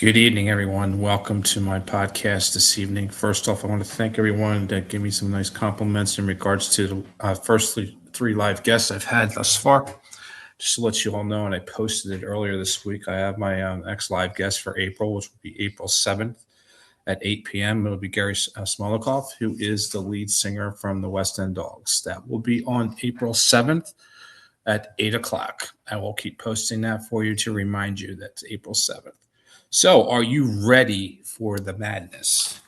Good evening, everyone. Welcome to my podcast this evening. First off, I want to thank everyone that gave me some nice compliments in regards to the first three live guests I've had thus far. Just to let you all know, and I posted it earlier this week, I have my next live guest for April, which will be April 7th at 8 p.m. It'll be Gary Smolikoff, who is the lead singer from the West End Dogs. That will be on April 7th at 8 o'clock. I will keep posting that for you to remind you that's April 7th. So, are you ready for the madness?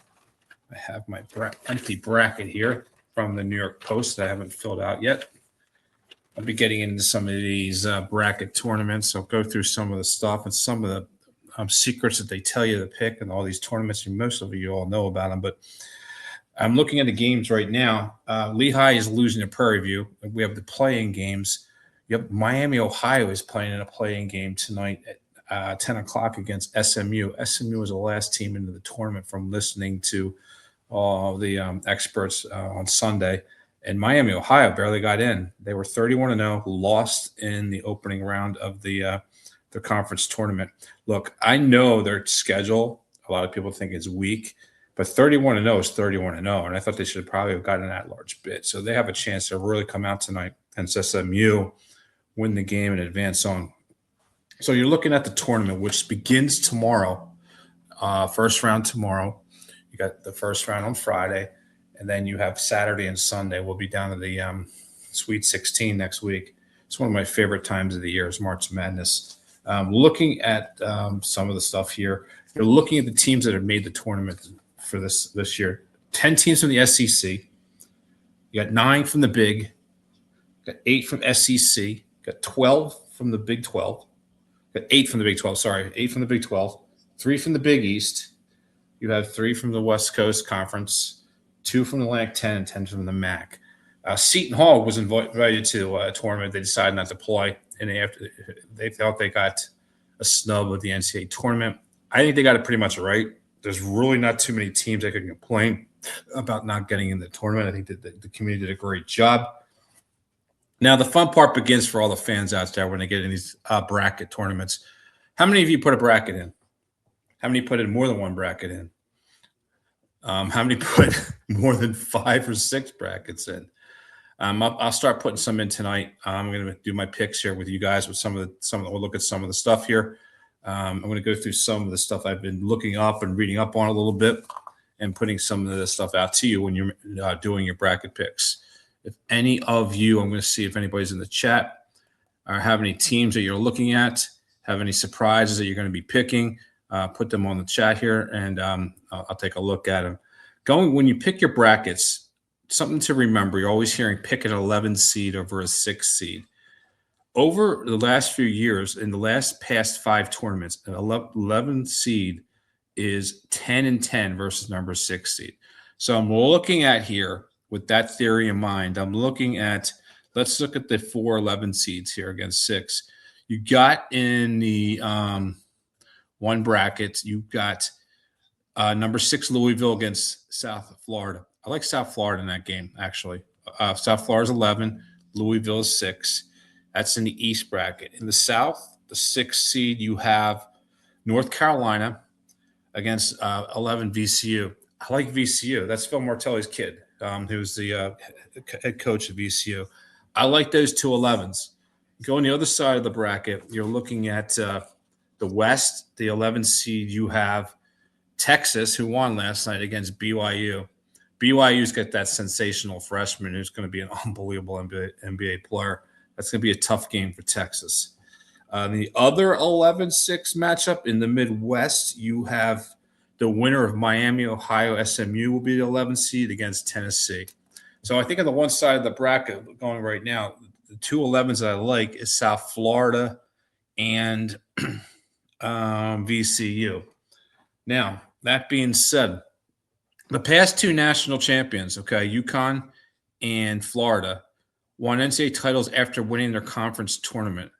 I have my empty bracket here from the New York Post that I haven't filled out yet. I'll be getting into some of these bracket tournaments. I'll go through some of the stuff and some of the secrets that they tell you to pick and all these tournaments. And most of you all know about them, but I'm looking at the games right now. Lehigh is losing to Prairie View. We have the playing games. Yep, Miami, Ohio is playing in a playing game tonight at 10 o'clock against SMU. SMU was the last team into the tournament from listening to all the experts on Sunday. And Miami, Ohio barely got in. They were 31-0, lost in the opening round of the conference tournament. Look, I know their schedule, a lot of people think it's weak, but 31-0 is 31-0, and I thought they should probably have gotten that large bid. So they have a chance to really come out tonight and SMU win the game and advance on. So you're looking at the tournament, which begins tomorrow, first round tomorrow. You got the first round on Friday, and then you have Saturday and Sunday. We'll be down to the Sweet 16 next week. It's one of my favorite times of the year is March Madness. Looking at some of the stuff here, you're looking at the teams that have made the tournament for this year. 10 teams from the SEC. You got 9 from the Big. You got 8 from SEC. You got 12 from the Big 12. Got 8 from the Big 12, sorry. 8 from the Big 12, 3 from the Big East. You have 3 from the West Coast Conference, 2 from the Atlantic 10, and 10 from the MAC. Seton Hall was invited to a tournament. They decided not to play, and they thought they got a snub with the NCAA tournament. I think they got it pretty much right. There's really not too many teams that can complain about not getting in the tournament. I think that the community did a great job. Now, the fun part begins for all the fans out there when they get in these bracket tournaments. How many of you put a bracket in? How many put in more than one bracket in? How many put more than 5 or 6 brackets in? I'll start putting some in tonight. I'm going to do my picks here with you guys with we'll look at some of the stuff here. I'm going to go through some of the stuff I've been looking up and reading up on a little bit and putting some of this stuff out to you when you're doing your bracket picks. If any of you, I'm going to see if anybody's in the chat or have any teams that you're looking at, have any surprises that you're going to be picking, put them on the chat here, and I'll take a look at them. When you pick your brackets, something to remember, you're always hearing pick an 11 seed over a 6 seed. Over the last few years, in the past 5 tournaments, an 11 seed is 10-10 versus number 6 seed. So I'm looking at here, with that theory in mind, I'm looking at, let's look at the 4 11 seeds here against 6. You got in the one bracket, you got number 6 Louisville against South Florida. I like South Florida in that game, actually. South Florida's 11, Louisville is 6. That's in the East bracket. In the South, the 6th seed, you have North Carolina against 11 VCU. I like VCU. That's Phil Martelli's kid. Who's the head coach of VCU. I like those 2 11s. Go on the other side of the bracket, you're looking at the West, the 11 seed. You have Texas, who won last night against BYU. BYU's got that sensational freshman who's going to be an unbelievable NBA player. That's going to be a tough game for Texas. The other 11-6 matchup in the Midwest, you have the winner of Miami, Ohio, SMU will be the 11th seed against Tennessee. So I think on the one side of the bracket going right now, the 2 11s that I like is South Florida and VCU. Now, that being said, the past 2 national champions, UConn and Florida, won NCAA titles after winning their conference tournament.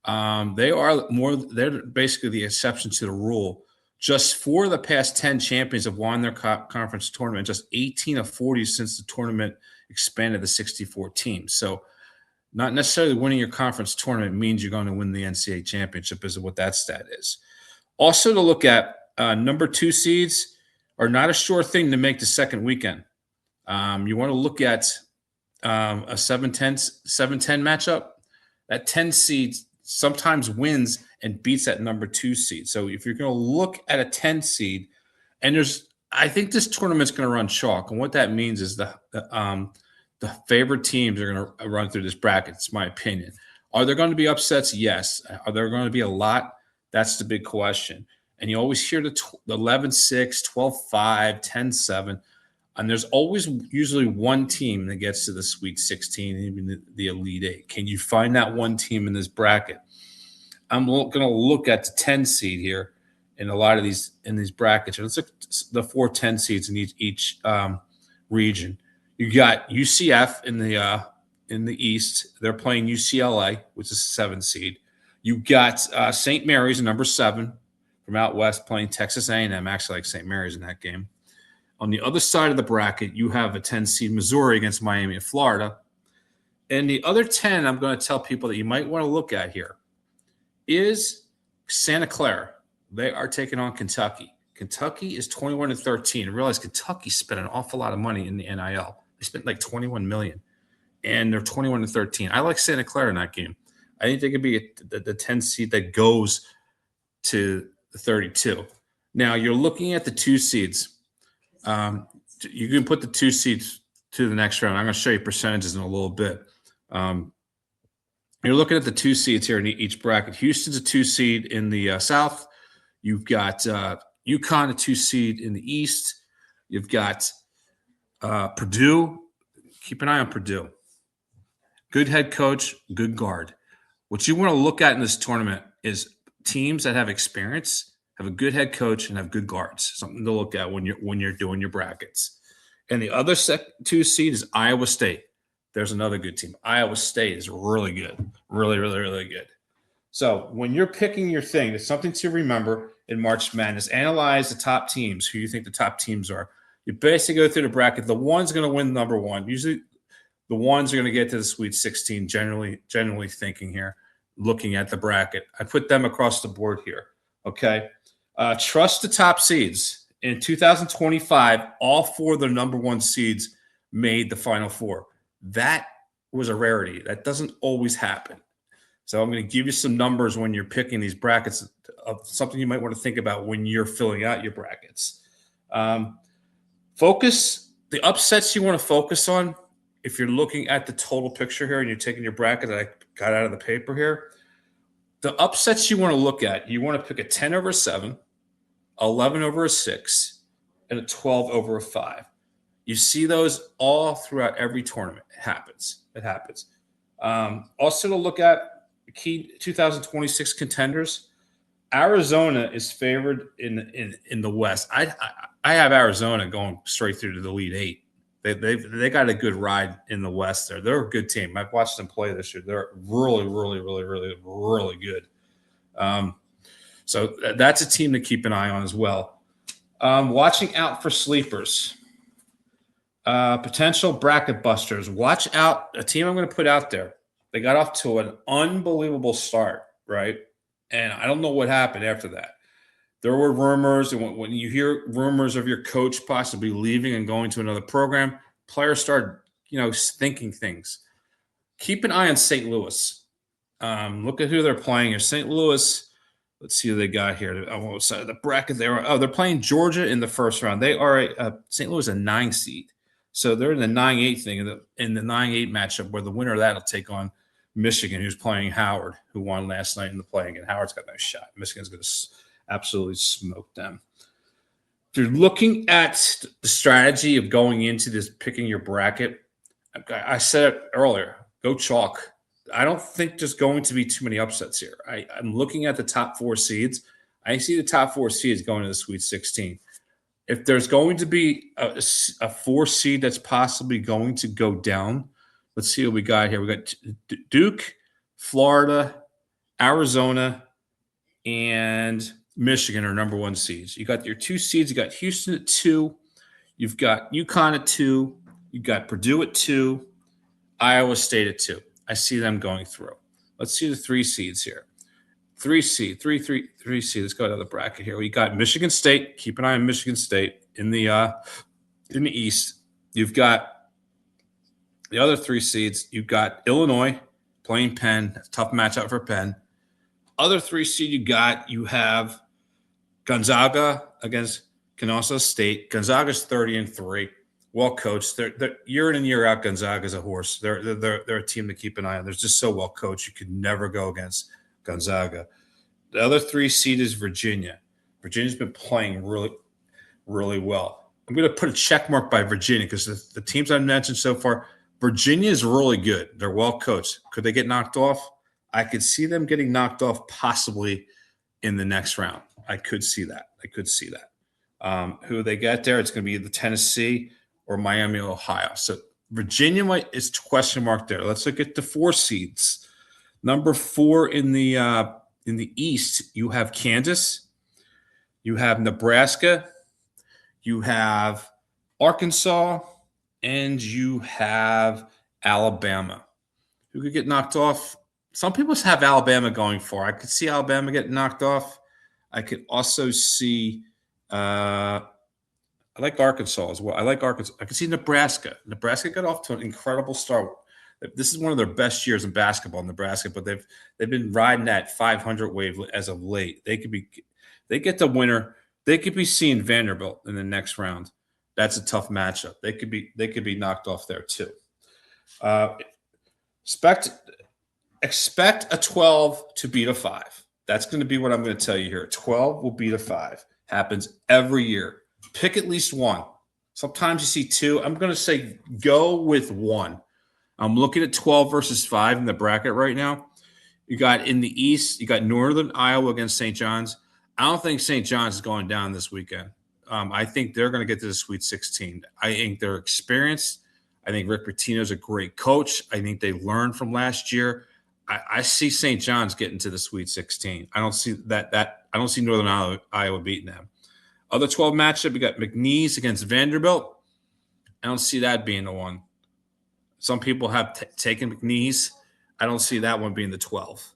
They're basically the exception to the rule. Just 4 of the past 10 champions have won their conference tournament, just 18 of 40 since the tournament expanded to 64 teams. So not necessarily winning your conference tournament means you're going to win the NCAA championship is what that stat is. Also to look at, number 2 seeds are not a sure thing to make the second weekend. You want to look at a 7-10 matchup. That 10 seed sometimes wins and beats that number 2 seed. So if you're going to look at a 10 seed, and I think this tournament's going to run chalk, and what that means is the favored teams are going to run through this bracket. It's my opinion. Are there going to be upsets? Yes. Are there going to be a lot? That's the big question. And you always hear the 11-6, 12-5, 10-7. And there's always usually one team that gets to the Sweet 16, even the Elite Eight. Can you find that one team in this bracket? I'm going to look at the 10 seed here in a lot of these brackets. Let's look at the 4 10 seeds in each region. You got UCF in the East. They're playing UCLA, which is a 7 seed. You got St. Mary's, number 7, from out west, playing Texas A&M. Actually, like St. Mary's in that game. On the other side of the bracket, you have a 10 seed Missouri against Miami of Florida. And the other 10 I'm going to tell people that you might want to look at here is Santa Clara. They are taking on Kentucky. Kentucky is 21-13. I realize Kentucky spent an awful lot of money in the NIL. They spent like $21 million, and they're 21-13. I like Santa Clara in that game. I think they could be the 10 seed that goes to the 32. Now, you're looking at the 2 seeds. You can put the 2 seeds to the next round. I'm going to show you percentages in a little bit. You're looking at the 2 seeds here in each bracket. Houston's a 2 seed in the South. You've got UConn, a 2 seed in the East. You've got Purdue. Keep an eye on Purdue. Good head coach, good guard. What you want to look at in this tournament is teams that have experience, have a good head coach, and have good guards. Something to look at when you're doing your brackets. And the other 2 seed is Iowa State. There's another good team. Iowa State is really good. Really, really, really good. So when you're picking your thing, it's something to remember in March Madness. Analyze the top teams, who you think the top teams are. You basically go through the bracket. The one's going to win number 1. Usually the ones are going to get to the Sweet 16, generally thinking here, looking at the bracket. I put them across the board here, okay? Trust the top seeds. In 2025, all 4 of the number 1 seeds made the Final Four. That was a rarity. That doesn't always happen. So I'm going to give you some numbers when you're picking these brackets of something you might want to think about when you're filling out your brackets. Focus the upsets you want to focus on. If you're looking at the total picture here and you're taking your bracket that I got out of the paper here, the upsets you want to look at, you want to pick a 10 over a 7, 11 over a 6, and a 12 over a 5. You see those all throughout every tournament. It happens. Also to look at key 2026 contenders, Arizona is favored in the West. I have Arizona going straight through to the Elite Eight. They got a good ride in the West there. They're a good team. I've watched them play this year. They're really, really, really, really, really good. So that's a team to keep an eye on as well. Watching out for sleepers. Potential bracket busters. Watch out. A team I'm going to put out there. They got off to an unbelievable start, right? And I don't know what happened after that. There were rumors, and when you hear rumors of your coach possibly leaving and going to another program, players start, thinking things. Keep an eye on St. Louis. Look at who they're playing here. St. Louis. Let's see who they got here. The bracket they're playing Georgia in the first round. They are St. Louis a 9 seed, so they're in the 9-8 thing in the 9-8 matchup where the winner of that will take on Michigan, who's playing Howard, who won last night in the play-in. And Howard's got no shot. Michigan's going to absolutely smoke them. If you're looking at the strategy of going into this, picking your bracket, I said it earlier, go chalk. I don't think there's going to be too many upsets here. I'm looking at the top 4 seeds. I see the top 4 seeds going to the Sweet 16. If there's going to be a 4 seed that's possibly going to go down, let's see what we got here. We got Duke, Florida, Arizona, and Michigan are number 1 seeds. You got your 2 seeds. You got Houston at 2. You've got UConn at 2. You've got Purdue at 2. Iowa State at 2. I see them going through. Let's see the 3 seeds here. Three seed. Let's go to the bracket here. We got Michigan State. Keep an eye on Michigan State in the East. You've got the other 3 seeds. You've got Illinois playing Penn. Tough matchup for Penn. Other 3 seed you have Gonzaga against Kennesaw State. Gonzaga's 30-3. Well coached. They're year in and year out. Gonzaga's a horse. They're a team to keep an eye on. They're just so well coached. You could never go against Gonzaga. The other 3 seed is Virginia. Virginia's been playing really, really well. I'm going to put a check mark by Virginia because the teams I've mentioned so far, Virginia is really good. They're well coached. Could they get knocked off? I could see them getting knocked off possibly in the next round. I could see that. Who they get there, it's going to be the Tennessee or Miami, Ohio. So Virginia is question mark there. Let's look at the 4 seeds. Number 4 in the East, you have Kansas, you have Nebraska, you have Arkansas, and you have Alabama. Who could get knocked off? Some people have Alabama going for. I could see Alabama getting knocked off. I could also see I like Arkansas as well. I like Arkansas. I can see Nebraska. Nebraska got off to an incredible start. This is one of their best years in basketball, Nebraska, but they've been riding that 500 wave as of late. They get the winner. They could be seeing Vanderbilt in the next round. That's a tough matchup. They could be knocked off there too. Expect a 12 to beat a 5. That's going to be what I'm going to tell you here. 12 will beat a 5. Happens every year. Pick at least one. Sometimes you see 2. I'm going to say go with 1. I'm looking at 12 versus 5 in the bracket right now. You got in the East, you got Northern Iowa against St. John's. I don't think St. John's is going down this weekend. I think they're going to get to the Sweet 16. I think they're experienced. I think Rick Pitino's a great coach. I think they learned from last year. I see St. John's getting to the Sweet 16. I don't see that. I don't see Northern Iowa beating them. Other 12 matchup, we got McNeese against Vanderbilt. I don't see that being the one. Some people have taken McNeese. I don't see that one being the 12.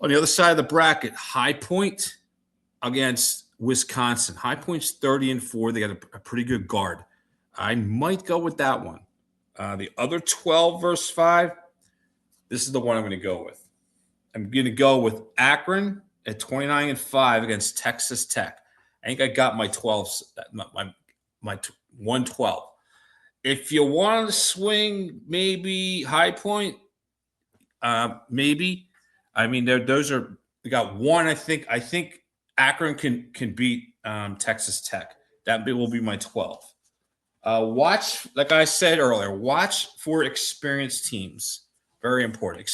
On the other side of the bracket, High Point against Wisconsin. High Point's 30-4. They got a pretty good guard. I might go with that one. The other 12 versus 5, this is the one I'm going to go with. I'm going to go with Akron at 29-5 against Texas Tech. I think I got my 12s, my 112. If you want to swing, maybe High Point, maybe. I mean, they got one. I think Akron can beat Texas Tech. That will be my 12. Watch, like I said earlier, watch for experienced teams. Very important.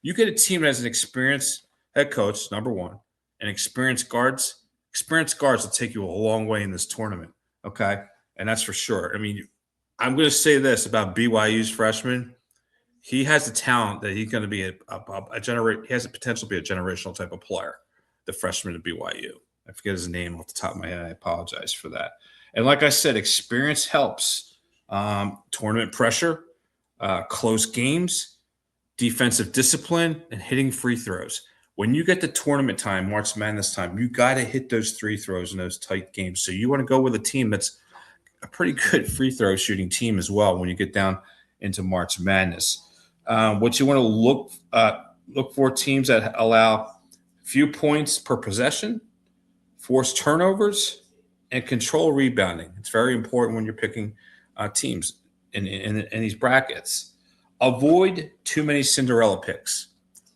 You get a team that has an experienced head coach, number 1, and experienced guards. Experienced guards will take you a long way in this tournament. Okay, and that's for sure. I mean, I'm going to say this about BYU's freshman. He has the talent that he's going to be he has the potential to be a generational type of player, the freshman at BYU. I forget his name off the top of my head. I apologize for that. And like I said, experience helps. Tournament pressure, close games, defensive discipline, and hitting free throws. When you get to tournament time, March Madness time, you got to hit those free throws in those tight games. So you want to go with a team that's a pretty good free throw shooting team as well when you get down into March Madness. What you want to look for teams that allow few points per possession, force turnovers, and control rebounding. It's very important when you're picking teams in these brackets. Avoid too many Cinderella picks.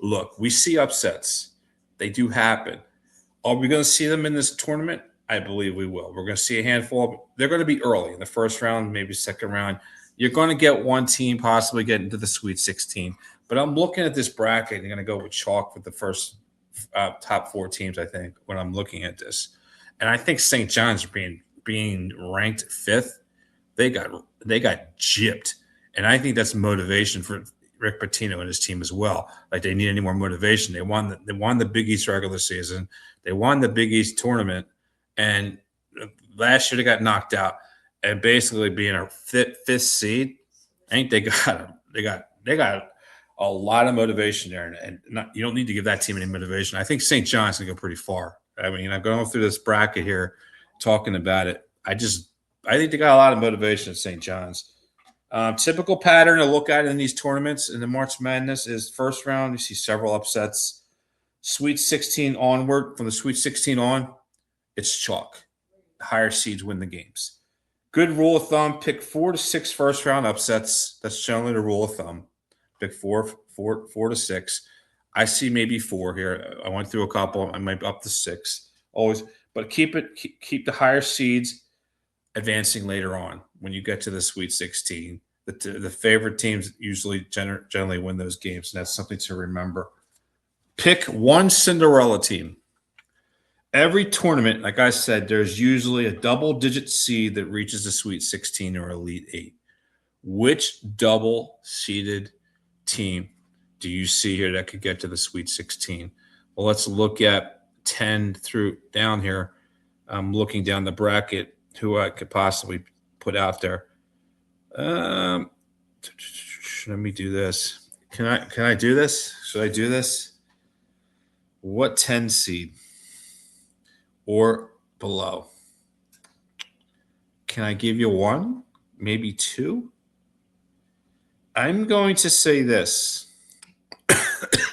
Look, we see upsets. They do happen. Are we going to see them in this tournament? I believe we will. We're going to see a handful. They're going to be early in the first round, maybe second round. You're going to get one team possibly get into the Sweet 16. But I'm looking at this bracket and I'm going to go with chalk with the first top 4 teams, I think, when I'm looking at this. And I think St. John's being ranked 5th. They got gypped. And I think that's motivation for Rick Pitino and his team as well. Like they need any more motivation. They won the Big East regular season. They won the Big East tournament. And last year they got knocked out. And basically being a 5th seed, I think they got a lot of motivation there, and you don't need to give that team any motivation. I think St. John's going to go pretty far. I mean, I'm going through this bracket here, talking about it. I think they got a lot of motivation at St. John's. Typical pattern to look at in these tournaments in the March Madness is first round, you see several upsets. Sweet 16 onward, from the Sweet 16 on, it's chalk. Higher seeds win the games. Good rule of thumb, pick 4 to 6 first round upsets. That's generally the rule of thumb. Pick four to 6. I see maybe 4 here. I went through a couple. I might be up to 6. Always, but keep the higher seeds advancing later on when you get to the Sweet 16. The favorite teams usually generally win those games, and that's something to remember. Pick one Cinderella team. Every tournament, like I said, there's usually a double-digit seed that reaches the Sweet 16 or Elite 8. Which double-seeded team do you see here that could get to the Sweet 16? Well, let's look at 10 through down here. I'm looking down the bracket, who I could possibly put out there. Let me do this. Can I do this? Should I do this? What 10 seed or below? Can I give you 1? Maybe 2? I'm going to say this.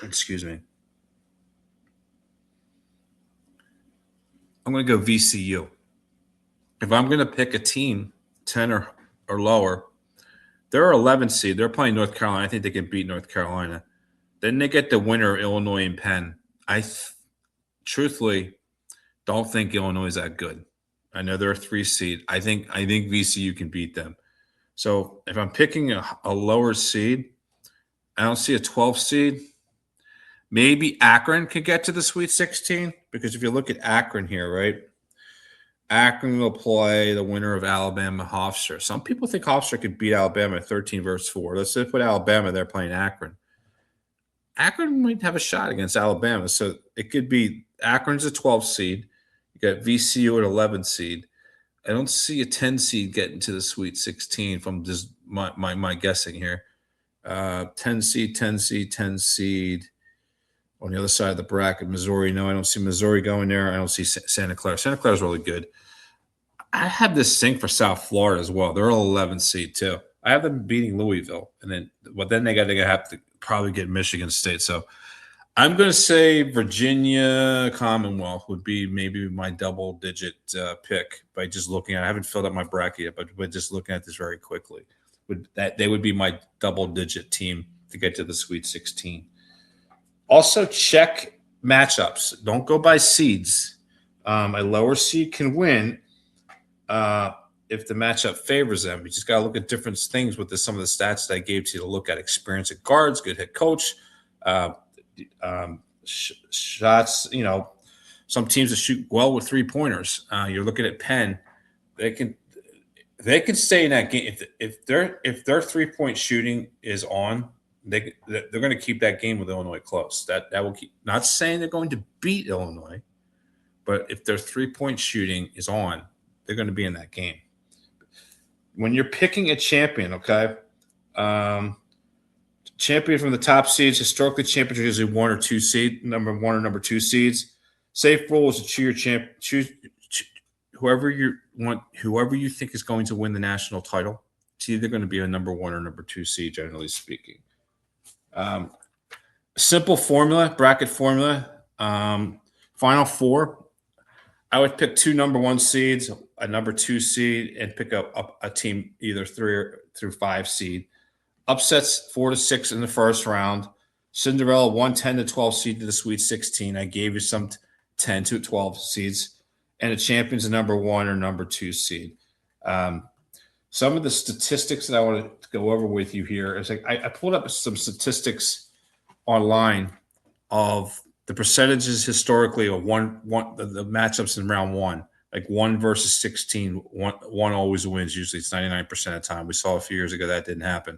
Excuse me. I'm going to go VCU. If I'm going to pick a team, 10 or lower, they're 11 seed. They're playing North Carolina. I think they can beat North Carolina. Then they get the winner, Illinois and Penn. I truthfully don't think Illinois is that good. I know they're a 3 seed. I think VCU can beat them. So if I'm picking a lower seed, I don't see a 12 seed. Maybe Akron could get to the Sweet 16, because if you look at Akron here, right? Akron will play the winner of Alabama Hofstra. Some people think Hofstra could beat Alabama 13-4. Let's say put Alabama, they're playing Akron. Akron might have a shot against Alabama. So it could be Akron's a 12 seed. You got VCU at 11 seed. I don't see a 10 seed getting to the Sweet 16 from just my guessing here. 10 seed. On the other side of the bracket, Missouri. No, I don't see Missouri going there. I don't see Santa Clara. Santa Clara's really good. I have this thing for South Florida as well. They're an 11 seed too. I have them beating Louisville, and then they have to probably get Michigan State. So I'm going to say Virginia Commonwealth would be maybe my double-digit pick by just looking at it. I haven't filled out my bracket yet, but by just looking at this very quickly, they would be my double-digit team to get to the Sweet 16. Also, check matchups. Don't go by seeds. A lower seed can win if the matchup favors them. You just got to look at different things with some of the stats that I gave to you to look at. Experience at guards, good head coach, shots. Some teams that shoot well with 3-pointers. You're looking at Penn. They can stay in that game if their 3-point shooting is on. They're going to keep that game with Illinois close. That will keep. Not saying they're going to beat Illinois, but if their 3-point shooting is on, they're going to be in that game. When you're picking a champion, okay, champion from the top seeds, historically champions are usually 1 or 2 seed, number 1 or number 2 seeds. Safe rule is to choose whoever you want, whoever you think is going to win the national title. It's either going to be a number 1 or number 2 seed, generally speaking. Simple formula, bracket formula. Final 4. I would pick 2 number 1 seeds, a number 2 seed, and pick up a team either 3 through 5 seed. Upsets 4 to 6 in the first round. Cinderella 1, 10 to 12 seed to the Sweet 16. I gave you some 10 to 12 seeds, and the champion's a number 1 or number 2 seed. Some of the statistics that I want to go over with you here is I pulled up some statistics online of the percentages historically of the matchups in round 1, like 1 versus 16. One always wins. Usually it's 99% of the time. We saw a few years ago that didn't happen.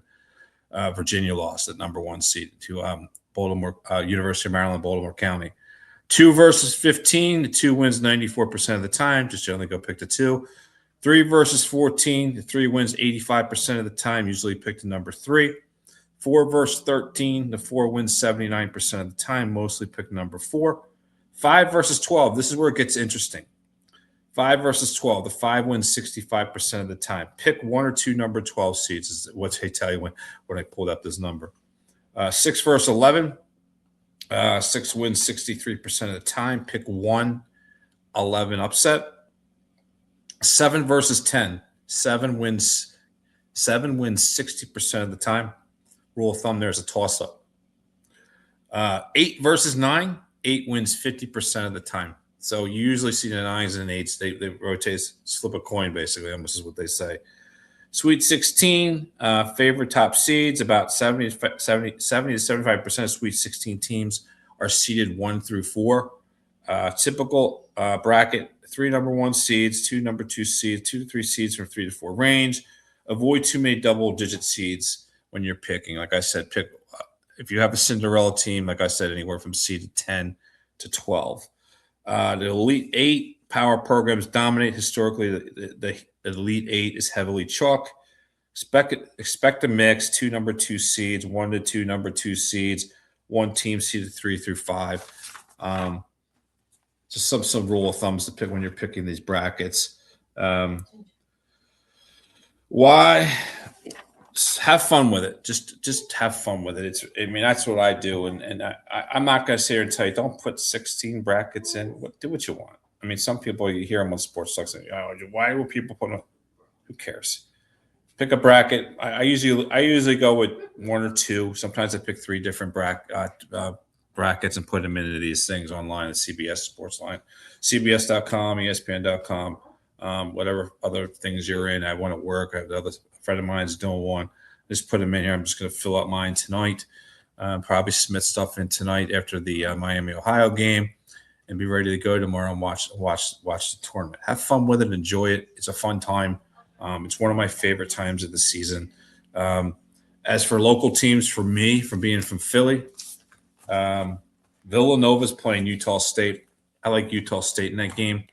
Virginia lost at number 1 seed to Baltimore, University of Maryland, Baltimore County. 2 versus 15. The 2 wins 94% of the time. Just generally go pick the 2. 3 versus 14. The 3 wins 85% of the time. Usually pick the number 3. 4 versus 13. The 4 wins 79% of the time. Mostly pick number 4. 5 versus 12. This is where it gets interesting. 5 versus 12. The 5 wins 65% of the time. Pick 1 or 2 number 12 seeds is what they tell you when I pulled up this number. 6 versus 11. 6 wins 63% of the time. Pick 1. 11 upset. 7 versus 10. 7 wins 60% of the time. Rule of thumb there is a toss-up. 8 versus 9. 8 wins 50% of the time. So you usually see the 9s and 8s. They rotate, flip a coin, basically, almost is what they say. Sweet 16, favorite top seeds, about 70 to 75% of Sweet 16 teams are seeded 1 through 4. Typical bracket, 3 number 1 seeds, 2 number 2 seeds, 2 to 3 seeds from 3 to 4 range. Avoid too many double-digit seeds when you're picking. Like I said, pick if you have a Cinderella team, like I said, anywhere from seed 10 to 12. The Elite 8 power programs dominate. Historically, the Elite 8 is heavily chalk. Expect a mix, 2 number 2 seeds, 1 to 2 number 2 seeds, 1 team seeded 3 through 5. Just some rule of thumbs to pick when you're picking these brackets. Why? Just have fun with it. Just have fun with it. That's what I do, and I'm not going to sit here and tell you don't put 16 brackets in. Do what you want. Some people, you hear them on sports talk saying, "Oh, why will people put them?" Who cares? Pick a bracket. I usually go with 1 or 2. Sometimes I pick 3 different brackets and put them into these things online at CBS Sports Line, CBS.com, ESPN.com, whatever other things you're in. I want to work. I have another friend of mine is doing one. Just put them in here. I'm just going to fill out mine tonight. Probably submit stuff in tonight after the Miami, Ohio game, and be ready to go tomorrow and watch the tournament. Have fun with it. Enjoy it. It's a fun time. It's one of my favorite times of the season. As for local teams, for me, from being from Philly, Villanova's playing Utah State. I like Utah State in that game.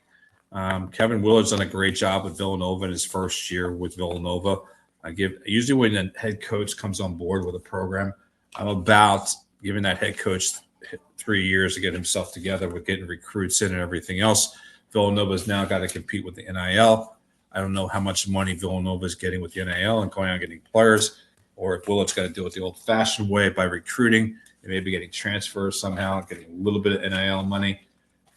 Kevin Willard's done a great job with Villanova in his first year with Villanova. Usually when a head coach comes on board with a program, I'm about giving that head coach 3 years to get himself together with getting recruits in and everything else. Villanova's now got to compete with the NIL. I don't know how much money Villanova is getting with the NIL and going out and getting players, or if Willard's got to do it the old-fashioned way by recruiting and maybe getting transfers somehow, getting a little bit of NIL money.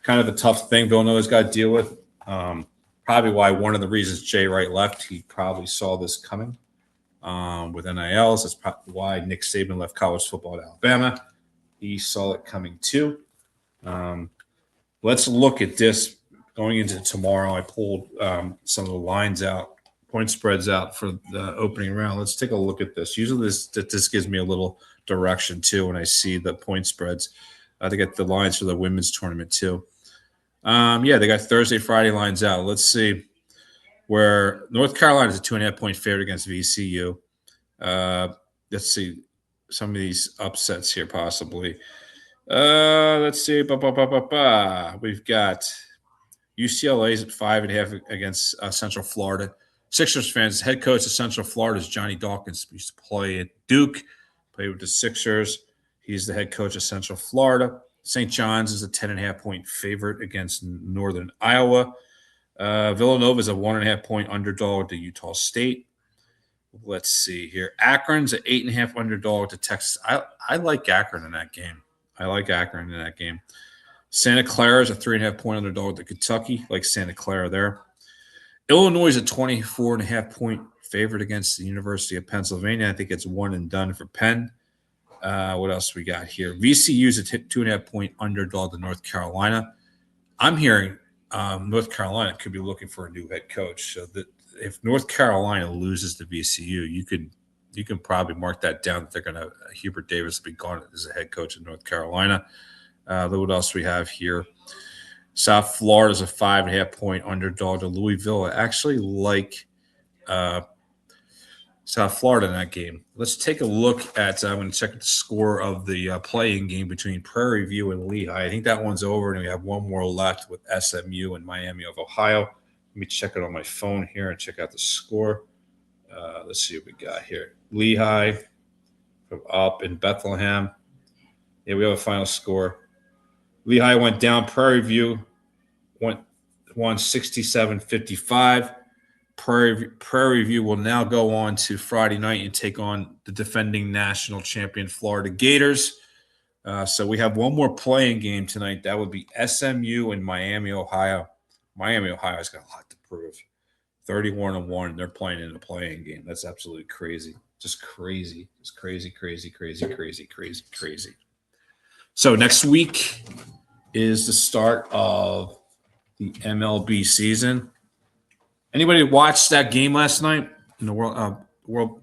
Kind of a tough thing Villanova's got to deal with. Probably why one of the reasons Jay Wright left, he probably saw this coming with NILs. That's probably why Nick Saban left college football at Alabama. He saw it coming too. Let's look at this going into tomorrow. I pulled some of the lines out, point spreads out for the opening round. Let's take a look at this. Usually this gives me a little direction too when I see the point spreads. To get the lines for the women's tournament too. They got Thursday, Friday lines out. Let's see where North Carolina is a 2.5-point favorite against VCU. Let's see some of these upsets here possibly. Let's see. We've got UCLA's at 5.5 against Central Florida. Sixers fans, head coach of Central Florida is Johnny Dawkins. He used to play at Duke, played with the Sixers. He's the head coach of Central Florida. St. John's is a 10.5-point favorite against Northern Iowa. Villanova is a 1.5-point underdog to Utah State. Let's see here. Akron's an 8.5 underdog to Texas. I like Akron in that game. Santa Clara is a 3.5-point underdog to Kentucky. Like Santa Clara there. Illinois is a 24.5-point favorite against the University of Pennsylvania. I think it's one and done for Penn. What else we got here? VCU is a 2.5-point underdog to North Carolina. I'm hearing North Carolina could be looking for a new head coach. So that if North Carolina loses to VCU, you can probably mark that down that they're going to Hubert Davis will be gone as a head coach in North Carolina. What else we have here? South Florida is a 5.5-point underdog to Louisville. I actually like South Florida in that game. Let's take a look at I'm going to check the score of the playing game between Prairie View and Lehigh. I think that one's over, and we have one more left with SMU and Miami of Ohio. Let me check it on my phone here and check out the score. Let's see what we got here. Lehigh up in Bethlehem. Yeah, we have a final score. Lehigh went down. Prairie View won 67-55. Prairie View will now go on to Friday night and take on the defending national champion Florida Gators. So we have one more playing game tonight. That would be SMU and Miami, Ohio. Miami, Ohio's got a lot to prove. 31-1. They're playing in a playing game. That's absolutely crazy. Just crazy. Just crazy, crazy, crazy, crazy, crazy, crazy. So next week is the start of the MLB season. Anybody watch that game last night in the World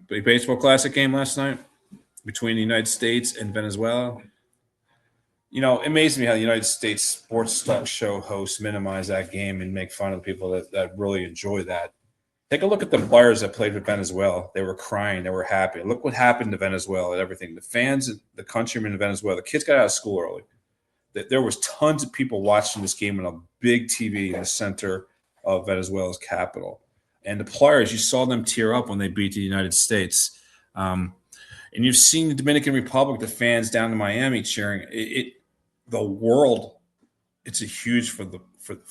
Baseball Classic game last night between the United States and Venezuela? You know, it amazes me how the United States sports talk show hosts minimize that game and make fun of the people that really enjoy that. Take a look at the players that played for Venezuela. They were crying. They were happy. Look what happened to Venezuela and everything. The fans, the countrymen in Venezuela, the kids got out of school early. There was tons of people watching this game on a big TV in the center of Venezuela's capital. And the players, you saw them tear up when they beat the United States. And you've seen the Dominican Republic, the fans down in Miami cheering. The world, it's a huge for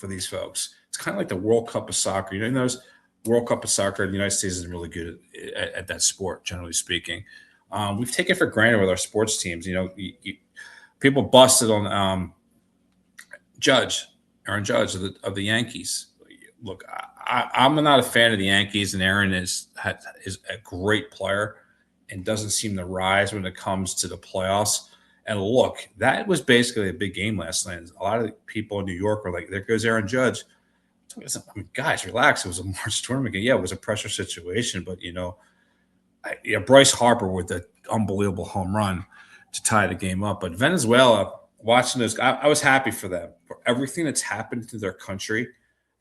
these folks. It's kind of like the World Cup of soccer. You know, those World Cup of soccer, the United States isn't really good at that sport, generally speaking. We've taken it for granted with our sports teams. You know, people busted on Aaron Judge of the Yankees. Look, I'm not a fan of the Yankees, and Aaron is a great player and doesn't seem to rise when it comes to the playoffs. And look, that was basically a big game last night. A lot of people in New York were like, there goes Aaron Judge. I mean, guys, relax. It was a March tournament game. Yeah, it was a pressure situation, but, Bryce Harper with the unbelievable home run to tie the game up. But Venezuela, watching this, I was happy for them, for everything that's happened to their country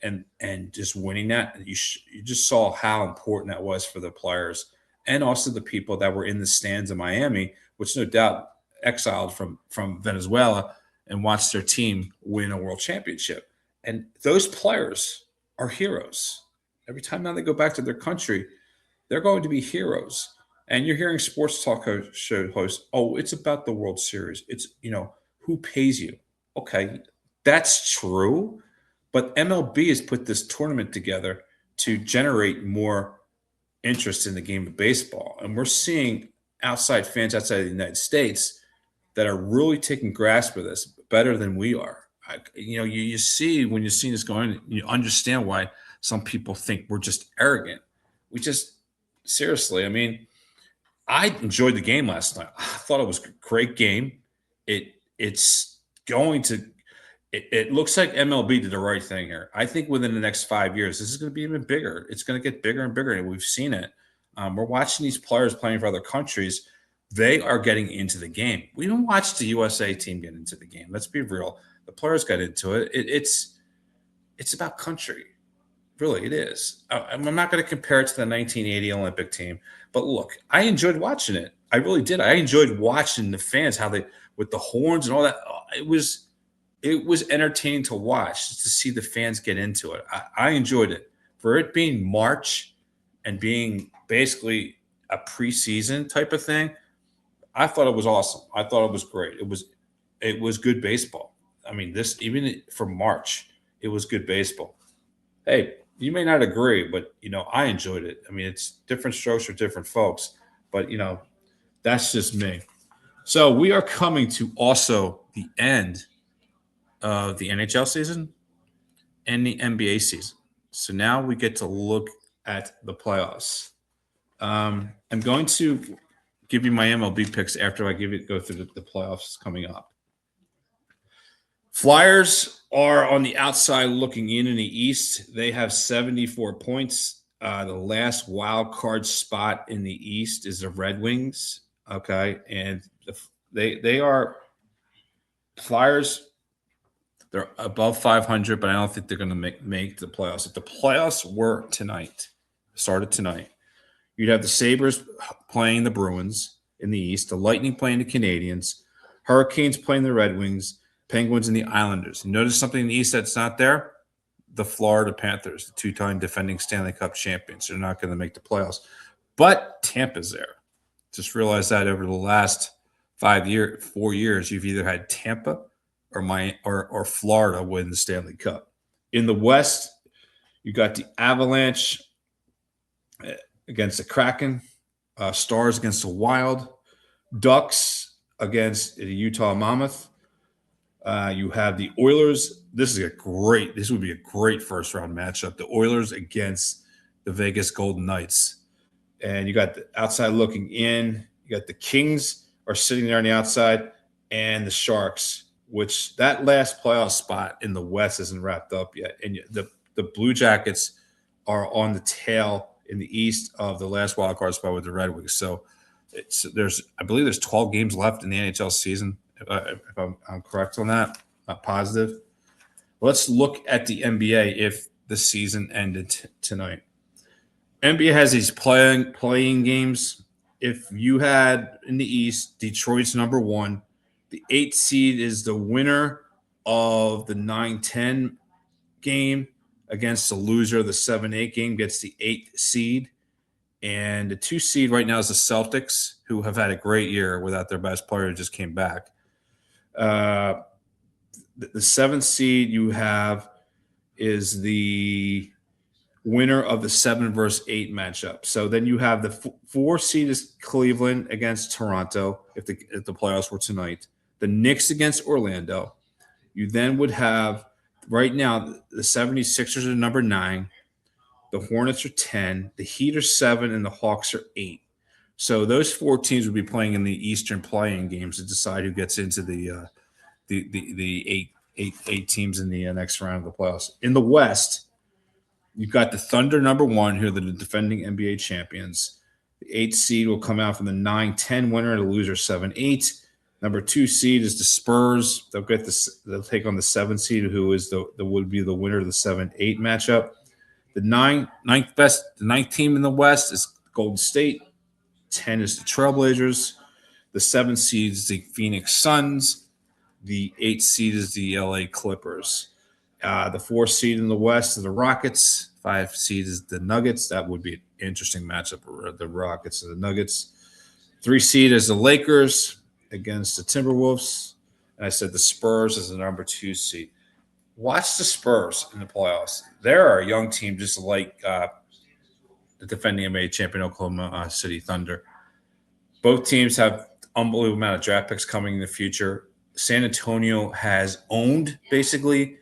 and just winning that. You just saw how important that was for the players and also the people that were in the stands in Miami, which no doubt exiled from Venezuela and watched their team win a world championship. And those players are heroes. Every time now they go back to their country, they're going to be heroes. And you're hearing sports talk show hosts, oh, it's about the World Series. It's, who pays you? Okay, that's true. But MLB has put this tournament together to generate more interest in the game of baseball. And we're seeing outside fans outside of the United States that are really taking grasp of this better than we are. You see when you're seeing this going, you understand why some people think we're just arrogant. We just, seriously, I mean, I enjoyed the game last night. I thought it was a great game. It looks like MLB did the right thing here. I think within the next 5 years, this is going to be even bigger. It's going to get bigger and bigger, and we've seen it. We're watching these players playing for other countries. They are getting into the game. We didn't watch the USA team get into the game. Let's be real. The players got into it. It's about country. Really, it is. I'm not going to compare it to the 1980 Olympic team, but look, I enjoyed watching it. I really did. I enjoyed watching the fans, how they, with the horns and all that. It was entertaining to watch, just to see the fans get into it. I enjoyed it. For it being March and being basically a preseason type of thing, I thought it was awesome. I thought it was great. It was good baseball. I mean, this, even for March, it was good baseball. Hey, you may not agree, but I enjoyed it. I mean, it's different strokes for different folks, but that's just me. So we are coming to also the end of the NHL season and the NBA season. So now we get to look at the playoffs. I'm going to give you my MLB picks after I go through the playoffs coming up. Flyers are on the outside looking in the East. They have 74 points. The last wild card spot in the East is the Red Wings. Okay, and they are Flyers. They're above 500, but I don't think they're going to make the playoffs. If the playoffs were started tonight, you'd have the Sabres playing the Bruins in the East, the Lightning playing the Canadiens, Hurricanes playing the Red Wings, Penguins and the Islanders. You notice something in the East that's not there? The Florida Panthers, the two-time defending Stanley Cup champions. They're not going to make the playoffs. But Tampa's there. Just realize that over the last 4 years, you've either had Tampa or Florida win the Stanley Cup. In the West, you got the Avalanche against the Kraken, Stars against the Wild, Ducks against the Utah Mammoth. You have the Oilers. This would be a great first round matchup. The Oilers against the Vegas Golden Knights. And you got the outside looking in. You got the Kings are sitting there on the outside, and the Sharks, which that last playoff spot in the West isn't wrapped up yet. And the Blue Jackets are on the tail in the East of the last wild card spot with the Red Wings. So I believe there's 12 games left in the NHL season. If I'm correct on that, not positive. Let's look at the NBA if the season ended tonight. NBA has these playing games. If you had in the East, Detroit's number 1. The 8th seed is the winner of the 9-10 game against the loser of the 7-8 game, gets the 8th seed. And the 2 seed right now is the Celtics, who have had a great year without their best player who just came back. The 7th seed you have is the winner of the 7 versus 8 matchup. So then you have the 4 seed is Cleveland against Toronto if the playoffs were tonight. The Knicks against Orlando. You then would have right now the 76ers are number 9. The Hornets are 10. The Heat are 7, and the Hawks are 8. So those 4 teams would be playing in the Eastern playing games to decide who gets into the eight teams in the next round of the playoffs. In the West, you've got the Thunder number 1, who are the defending NBA champions. The 8th seed will come out from the 9-10 winner, the loser 7-8. Number 2 seed is the Spurs. They'll take on the 7th seed, who is would be the winner of the 7-8 matchup. The ninth team in the West is Golden State. 10 is the Trailblazers. The 7th seed is the Phoenix Suns. The 8th seed is the LA Clippers. The 4th seed in the West is the Rockets. 5th seed is the Nuggets. That would be an interesting matchup, the Rockets and the Nuggets. 3 seed is the Lakers against the Timberwolves. And I said the Spurs is the number 2 seed. Watch the Spurs in the playoffs. They're a young team just like the defending NBA champion Oklahoma City Thunder. Both teams have unbelievable amount of draft picks coming in the future. San Antonio has owned basically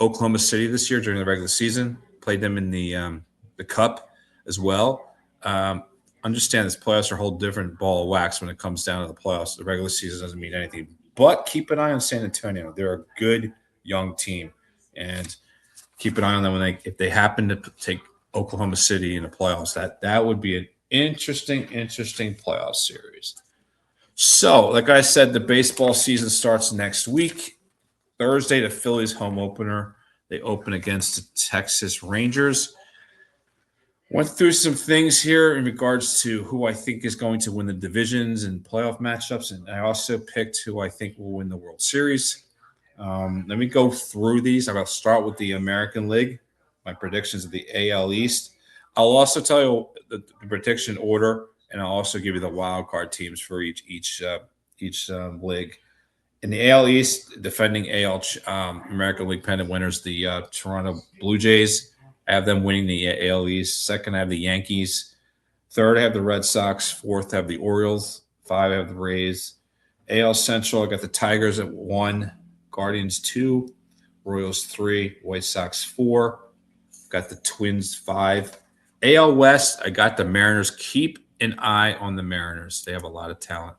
Oklahoma City this year during the regular season. Played them in the Cup as well. Understand this playoffs are a whole different ball of wax when it comes down to the playoffs. The regular season doesn't mean anything. But keep an eye on San Antonio. They're a good young team, and keep an eye on them if they happen to take Oklahoma City in the playoffs. That would be an interesting playoff series. So, like I said, the baseball season starts next week. Thursday, the Phillies home opener. They open against the Texas Rangers. Went through some things here in regards to who I think is going to win the divisions and playoff matchups, and I also picked who I think will win the World Series. Let me go through these. I'm going to start with the American League, my predictions of the AL East. I'll also tell you the prediction order, and I'll also give you the wild card teams for each league. In the AL East, defending American League pennant winners, the Toronto Blue Jays. I have them winning the AL East. Second, I have the Yankees. Third, I have the Red Sox. Fourth, I have the Orioles. 5, I have the Rays. AL Central, I got the Tigers at 1, Guardians 2, Royals 3, White Sox 4. Got the Twins 5. AL West, I got the Mariners. Keep an eye on the Mariners. They have a lot of talent.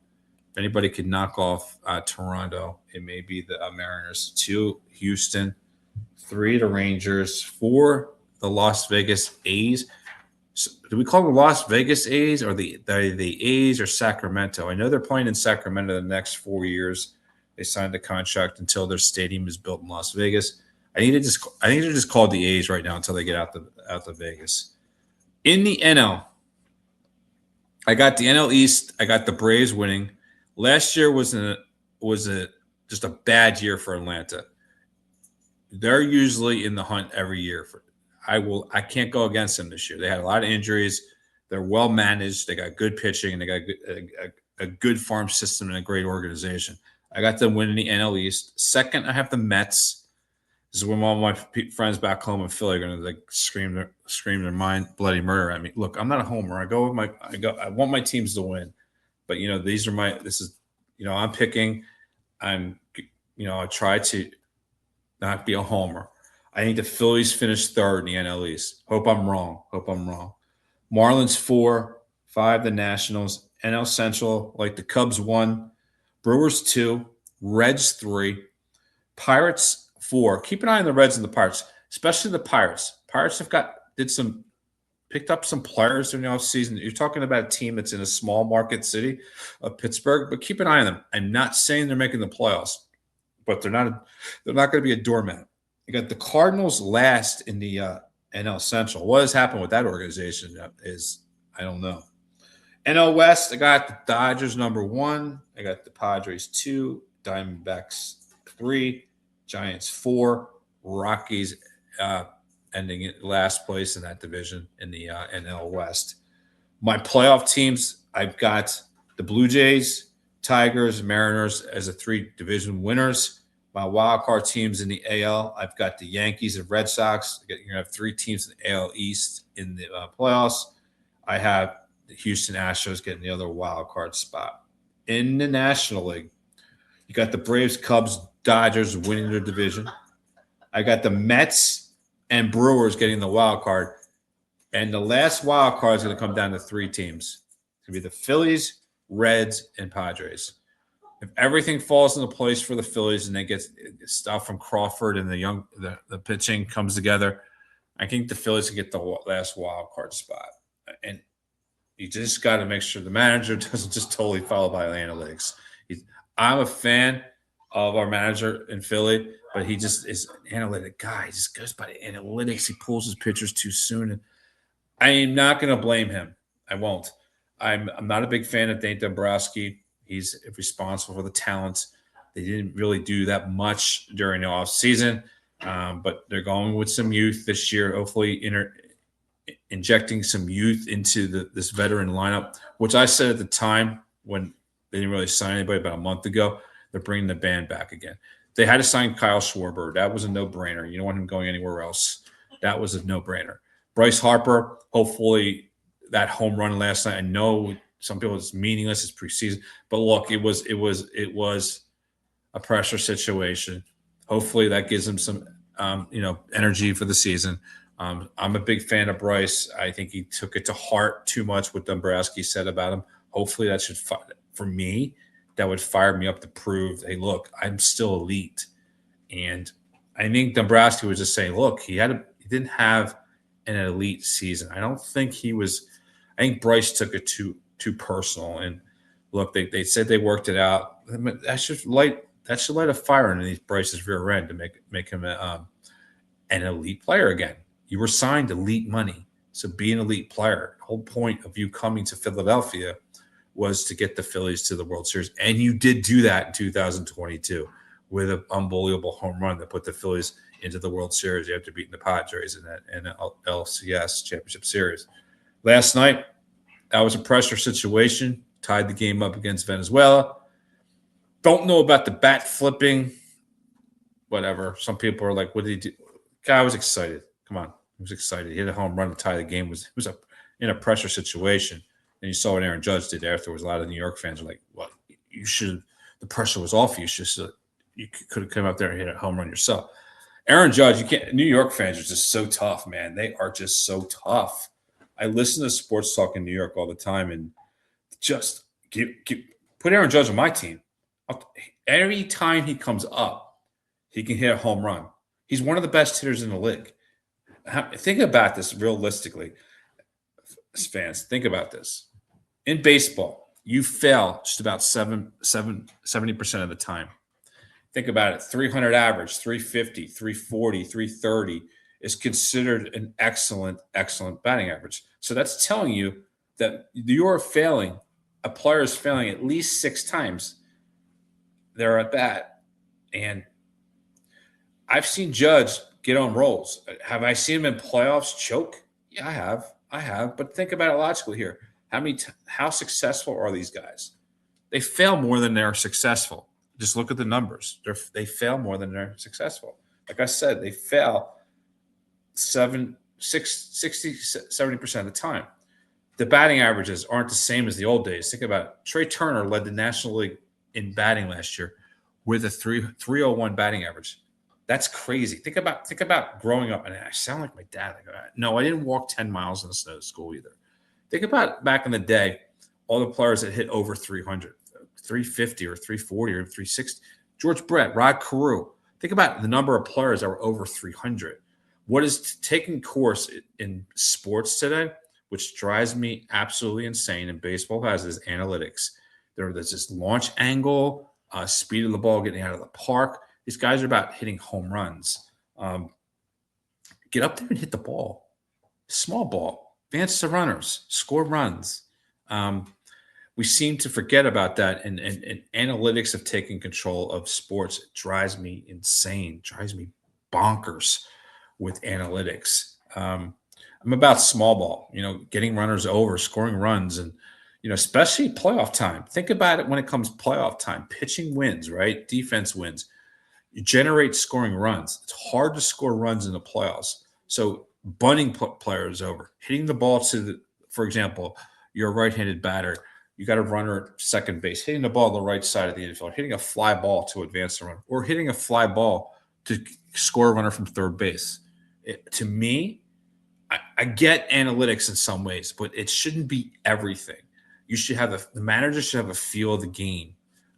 If anybody could knock off Toronto, it may be the Mariners. 2, Houston. 3, the Rangers. 4, the Las Vegas A's. So, do we call them the Las Vegas A's or the A's or Sacramento? I know they're playing in Sacramento the next 4 years. They signed a contract until their stadium is built in Las Vegas. I think they're just called the A's right now until they get out to Vegas. In the NL, I got the NL East. I got the Braves winning. Last year was just a bad year for Atlanta. They're usually in the hunt every year. I can't go against them this year. They had a lot of injuries. They're well managed. They got good pitching, and they got a good farm system and a great organization. I got them winning the NL East. Second, I have the Mets. This is when all my friends back home in Philly are going to like scream their mind bloody murder at me. Look, I'm not a homer. I want my teams to win, but I'm picking. I try to not be a homer. I think the Phillies finished third in the NL East. Hope I'm wrong. Marlins 4, 5 the Nationals. NL Central, like the Cubs 1, Brewers 2, Reds 3, Pirates 4. Keep an eye on the Reds and the Pirates, especially the Pirates. Pirates picked up some players during the offseason. You're talking about a team that's in a small market city of Pittsburgh, but keep an eye on them. I'm not saying they're making the playoffs, but they're not going to be a doormat. You got the Cardinals last in the NL Central. What has happened with that organization is I don't know. NL West, I got the Dodgers number 1. I got the Padres 2, Diamondbacks 3, Giants 4, Rockies ending in last place in that division in the NL West. My playoff teams, I've got the Blue Jays, Tigers, Mariners as the 3 division winners. My wild card teams in the AL, I've got the Yankees and Red Sox. You're going to have 3 teams in the AL East in the playoffs. I have the Houston Astros getting the other wild card spot. In the National League, you got the Braves, Cubs, Dodgers winning their division. I got the Mets and Brewers getting the wild card. And the last wild card is going to come down to 3 teams. It's going to be the Phillies, Reds, and Padres. If everything falls into place for the Phillies and they get stuff from Crawford and the pitching comes together, I think the Phillies can get the last wild card spot. And you just got to make sure the manager doesn't just totally follow by the analytics. I'm a fan of our manager in Philly, but he just is an analytic guy. He just goes by the analytics. He pulls his pitchers too soon. And I am not going to blame him. I won't. I'm not a big fan of Dane Dombrowski. He's responsible for the talent. They didn't really do that much during the offseason, but they're going with some youth this year, hopefully injecting some youth into this veteran lineup, which I said at the time when they didn't really sign anybody about a month ago, they're bringing the band back again. They had to sign Kyle Schwarber. That was a no-brainer. You don't want him going anywhere else. That was a no-brainer. Bryce Harper, hopefully that home run last night. I know some people it's meaningless. It's preseason, but look, it was a pressure situation. Hopefully that gives him some energy for the season. I'm a big fan of Bryce. I think he took it to heart too much what Dombrowski said about him. Hopefully that should for me that would fire me up to prove, hey, look, I'm still elite. And I think Dombrowski was just saying, look, he didn't have an elite season. I don't think he was. I think Bryce took it too personal. And look, they said they worked it out. That should light a fire underneath Bryce's rear end to make him an elite player again. You were signed elite money, so be an elite player. The whole point of you coming to Philadelphia was to get the Phillies to the World Series, and you did do that in 2022 with an unbelievable home run that put the Phillies into the World Series after beating the Padres in that LCS Championship Series. Last night, that was a pressure situation. Tied the game up against Venezuela. Don't know about the bat flipping. Whatever. Some people are like, what did he do? Guy was excited. Come on. He was excited. He hit a home run to tie the game. It was in a pressure situation. And you saw what Aaron Judge did afterwards. A lot of New York fans were like, well, you should – the pressure was off you. You could have come up there and hit a home run yourself. Aaron Judge, New York fans are just so tough, man. They are just so tough. I listen to sports talk in New York all the time, and just put Aaron Judge on my team. Every time he comes up, he can hit a home run. He's one of the best hitters in the league. Think about this realistically, fans. Think about this. In baseball, you fail just about 70% of the time. Think about it. 300 average, 350, 340, 330 is considered an excellent batting average. So that's telling you that you're failing. A player is failing at least 6 times they're at bat. And I've seen Judge get on rolls. Have I seen him in playoffs choke? Yeah, I have. I have, but think about it logically here. How successful are these guys? They fail more than they're successful. Just look at the numbers. They fail more than they're successful. Like I said, they fail 70% of the time. The batting averages aren't the same as the old days. Think about it. Trey Turner led the National League in batting last year with a 301 batting average. That's crazy. Think about growing up, and I sound like my dad. No, I didn't walk 10 miles in the snow to school either. Think about back in the day, all the players that hit over 300, 350 or 340 or 360. George Brett, Rod Carew. Think about the number of players that were over 300. What is taking course in sports today, which drives me absolutely insane, and baseball has, is analytics. There's this launch angle, speed of the ball getting out of the park. These guys are about hitting home runs. Get up there and hit the ball. Small ball. Advance the runners. Score runs. We seem to forget about that, and analytics have taken control of sports. It drives me insane. Drives me bonkers with analytics. I'm about small ball, getting runners over, scoring runs, and especially playoff time. Think about it when it comes playoff time. Pitching wins, right? Defense wins. You generate scoring runs. It's hard to score runs in the playoffs. So bunting players over, hitting the ball for example, you're a right-handed batter. You got a runner at second base, hitting the ball on the right side of the infield, hitting a fly ball to advance the run, or hitting a fly ball to score a runner from third base. To me, I get analytics in some ways, but it shouldn't be everything. You should have the manager should have a feel of the game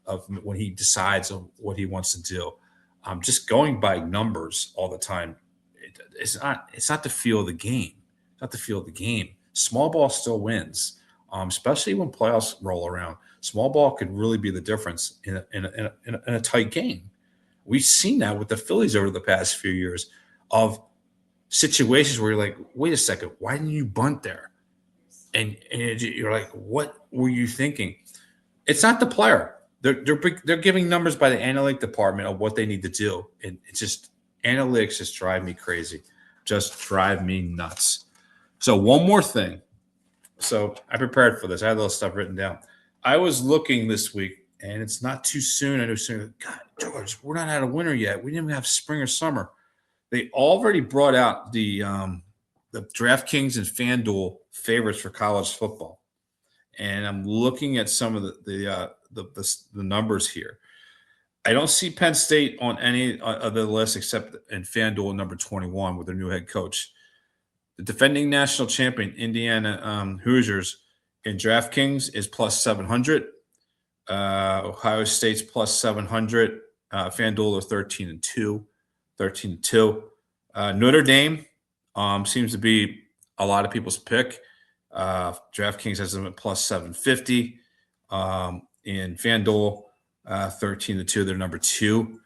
of when he decides on what he wants to do. Just going by numbers all the time, it's not the feel of the game. It's not the feel of the game. Small ball still wins, especially when playoffs roll around. Small ball could really be the difference in a tight game. We've seen that with the Phillies over the past few years of situations where you're like, wait a second, why didn't you bunt there? And you're like, what were you thinking? It's not the player. They're giving numbers by the analytic department of what they need to do, and it's just analytics just drive me crazy, just drive me nuts. So one more thing. So I prepared for this. I had a little stuff written down. I was looking this week, and it's not too soon. I know soon. God, George, we're not out of winter yet. We didn't even have spring or summer. They already brought out the DraftKings and FanDuel favorites for college football, and I'm looking at some of the numbers here. I don't see Penn State on any of the list except in FanDuel number 21 with their new head coach. The defending national champion Indiana Hoosiers in DraftKings is plus 700. Ohio State's plus 700. FanDuel are 13-2. Notre Dame seems to be a lot of people's pick. DraftKings has them at plus 750. In FanDuel, 13-2. They're number 2.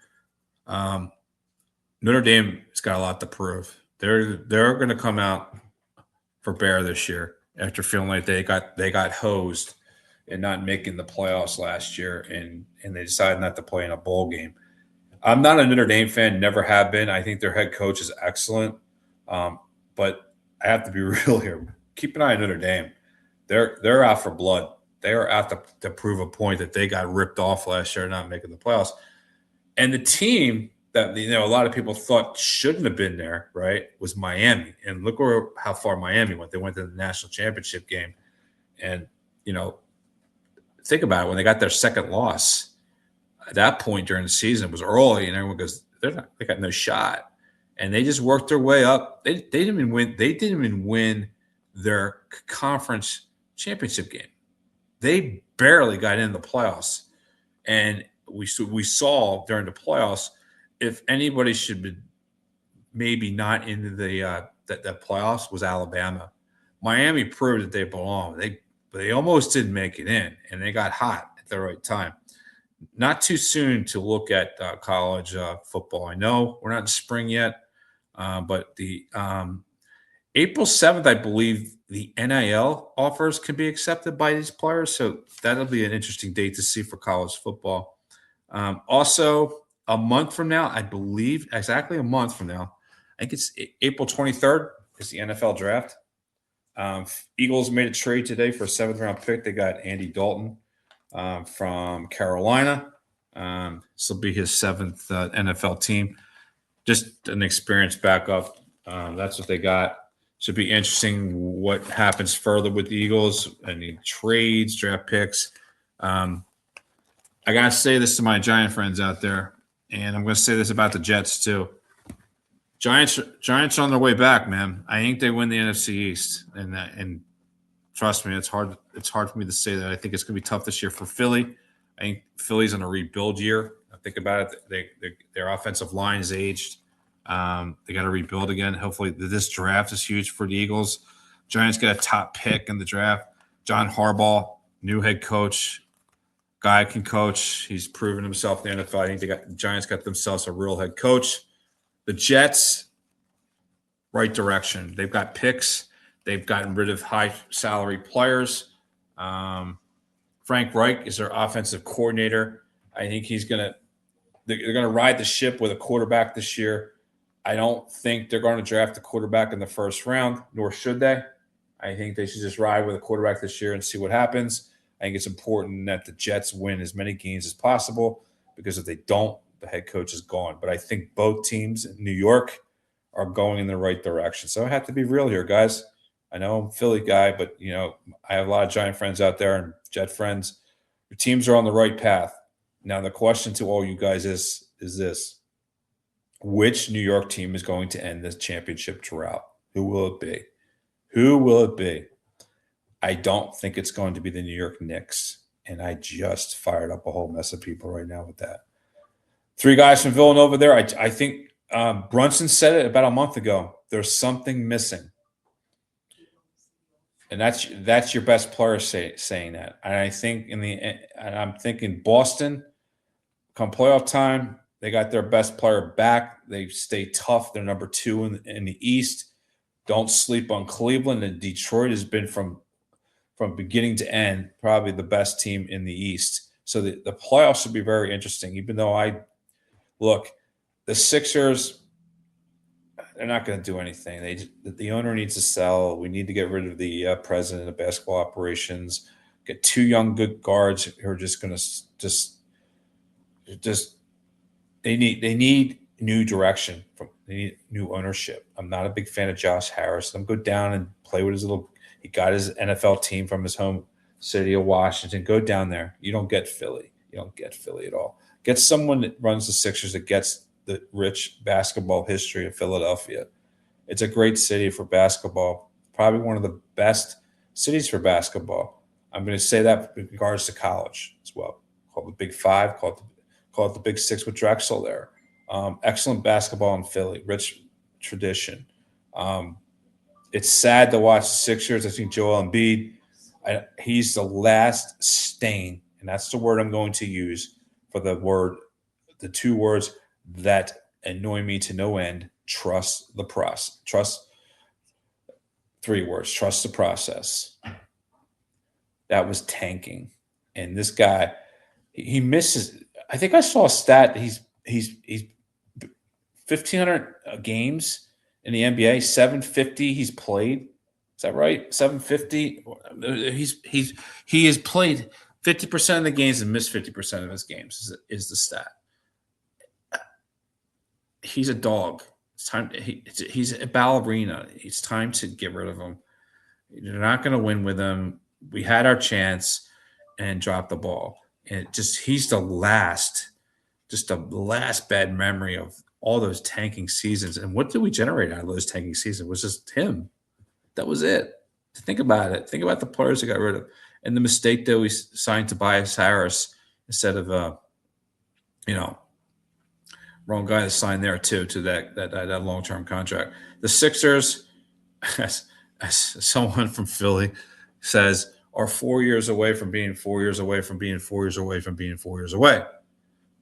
Notre Dame has got a lot to prove. They're going to come out for bear this year after feeling like they got hosed and not making the playoffs last year, and they decided not to play in a bowl game. I'm not a Notre Dame fan, never have been. I think their head coach is excellent, but I have to be real here. Keep an eye on Notre Dame. They're out for blood. They are out to prove a point that they got ripped off last year, not making the playoffs. And the team that a lot of people thought shouldn't have been there, right, was Miami. And look how far Miami went. They went to the national championship game, and think about it. When they got their second loss, at that point during the season, it was early, and everyone goes, they got no shot. And they just worked their way up. They didn't even win. They didn't even win their conference championship game. They barely got in the playoffs. And we saw during the playoffs, if anybody should be maybe not into the that playoffs, was Alabama. Miami proved that they belong. They almost didn't make it in, and they got hot at the right time. Not too soon to look at college football. I know we're not in spring yet, but the April 7th, I believe the NIL offers can be accepted by these players. So that'll be an interesting date to see for college football. Also, a month from now, I believe, exactly a month from now, I think it's April 23rd is the NFL draft. Eagles made a trade today for a 7th-round pick. They got Andy Dalton from Carolina. This will be his 7th NFL team. Just an experienced backup. That's what they got. Should be interesting what happens further with the Eagles. Any trades, draft picks. I got to say this to my Giant friends out there, and I'm going to say this about the Jets too. Giants are on their way back, man. I think they win the NFC East, and trust me, it's hard for me to say that. I think it's going to be tough this year for Philly. I think Philly's on a rebuild year. I think about it. Their offensive line is aged. They got to rebuild again. Hopefully, this draft is huge for the Eagles. Giants got a top pick in the draft. John Harbaugh, new head coach. Guy can coach. He's proven himself in the NFL. I think the Giants got themselves a real head coach. The Jets, right direction. They've got picks. They've gotten rid of high salary players. Frank Reich is their offensive coordinator. I think they're going to ride the ship with a quarterback this year. I don't think they're going to draft a quarterback in the first round, nor should they. I think they should just ride with a quarterback this year and see what happens. I think it's important that the Jets win as many games as possible, because if they don't, the head coach is gone. But I think both teams in New York are going in the right direction. So I have to be real here, guys. I know I'm a Philly guy, but, I have a lot of Giant friends out there and Jet friends. Your teams are on the right path. Now, the question to all you guys is this. Which New York team is going to end this championship drought? Who will it be? Who will it be? I don't think it's going to be the New York Knicks. And I just fired up a whole mess of people right now with that. 3 guys from Villanova there. I think Brunson said it about a month ago. There's something missing. And that's your best player saying that. And I think I'm thinking Boston, come playoff time, they got their best player back. They stay tough. They're number 2 in the East. Don't sleep on Cleveland. And Detroit has been from beginning to end probably the best team in the East. So the playoffs should be very interesting. Even though the Sixers, they're not going to do anything. The owner needs to sell. We need to get rid of the president of basketball operations. Get 2 young good guards who are just going to they need new direction. They need new ownership. I'm not a big fan of Josh Harris. Let him go down and play with he got his NFL team from his home city of Washington. Go down there. You don't get Philly. You don't get Philly at all. Get someone that runs the Sixers that gets the rich basketball history of Philadelphia. It's a great city for basketball. Probably one of the best cities for basketball. I'm going to say that in regards to college as well. Call it the Big Five. Call it the Big Six with Drexel there. Excellent basketball in Philly. Rich tradition. It's sad to watch the Sixers. I think Joel Embiid, he's the last stain, and that's the word I'm going to use for the 2 words that annoy me to no end. Trust the process. 3 words. Trust the process. That was tanking. And this guy, he misses. I think I saw a stat. He's 1,500 games in the NBA. 750 he's played. Is that right? 750. He has played 50% of the games and missed 50% of his games. Is the stat. He's a dog. It's time. He's a ballerina. It's time to get rid of him. You're not going to win with him. We had our chance and dropped the ball. And he's the last bad memory of all those tanking seasons. And what did we generate out of those tanking seasons? It was just him. That was it. Think about it. Think about the players that got rid of. And the mistake that we signed Tobias Harris instead of wrong guy to sign there too, to that long-term contract. The Sixers, as someone from Philly says, are 4 years away from being 4 years away from being 4 years away from being 4 years away,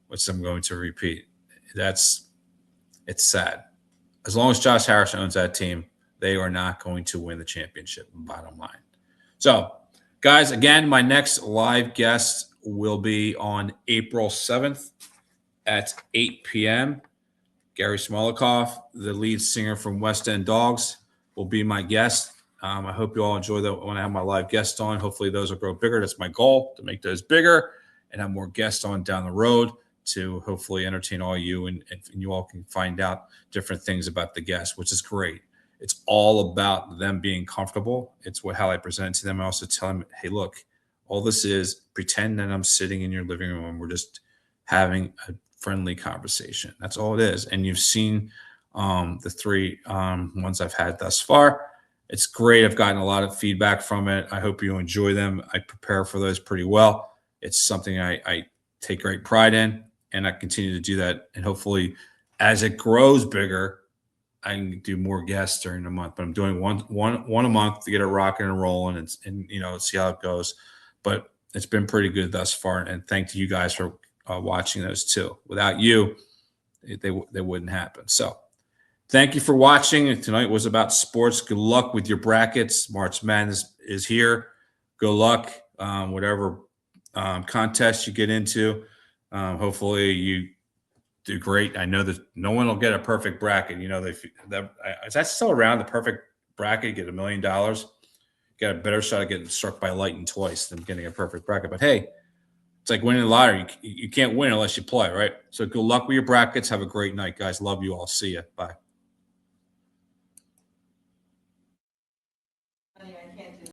which I'm going to repeat. It's sad. As long as Josh Harris owns that team, they are not going to win the championship, bottom line. So, guys, again, my next live guest will be on April 7th at 8 p.m. Gary Smolikoff, the lead singer from West End Dogs, will be my guest. I hope you all enjoy that when I have my live guests on. Hopefully those will grow bigger. That's my goal, to make those bigger and have more guests on down the road to hopefully entertain all you, and you all can find out different things about the guests, which is great. It's all about them being comfortable. It's how I present it to them. I also tell them, hey, look, all this is pretend that I'm sitting in your living room and we're just having a friendly conversation. That's all it is. And you've seen the three ones I've had thus far. It's great. I've gotten a lot of feedback from it. I hope you enjoy them. I prepare for those pretty well. It's something I take great pride in, and I continue to do that. And hopefully, as it grows bigger, I can do more guests during the month. But I'm doing one a month to get it rocking and rolling, and see how it goes. But it's been pretty good thus far. And thank you guys for watching those too. Without you, they wouldn't happen. So thank you for watching. Tonight was about sports. Good luck with your brackets. March Madness is here. Good luck, whatever contest you get into. Hopefully you do great. I know that no one will get a perfect bracket. Is that still around, the perfect bracket? You get $1 million. Got a better shot at getting struck by lightning twice than getting a perfect bracket. But hey, it's like winning the lottery. You can't win unless you play, right? So good luck with your brackets. Have a great night, guys. Love you all. See you. Bye.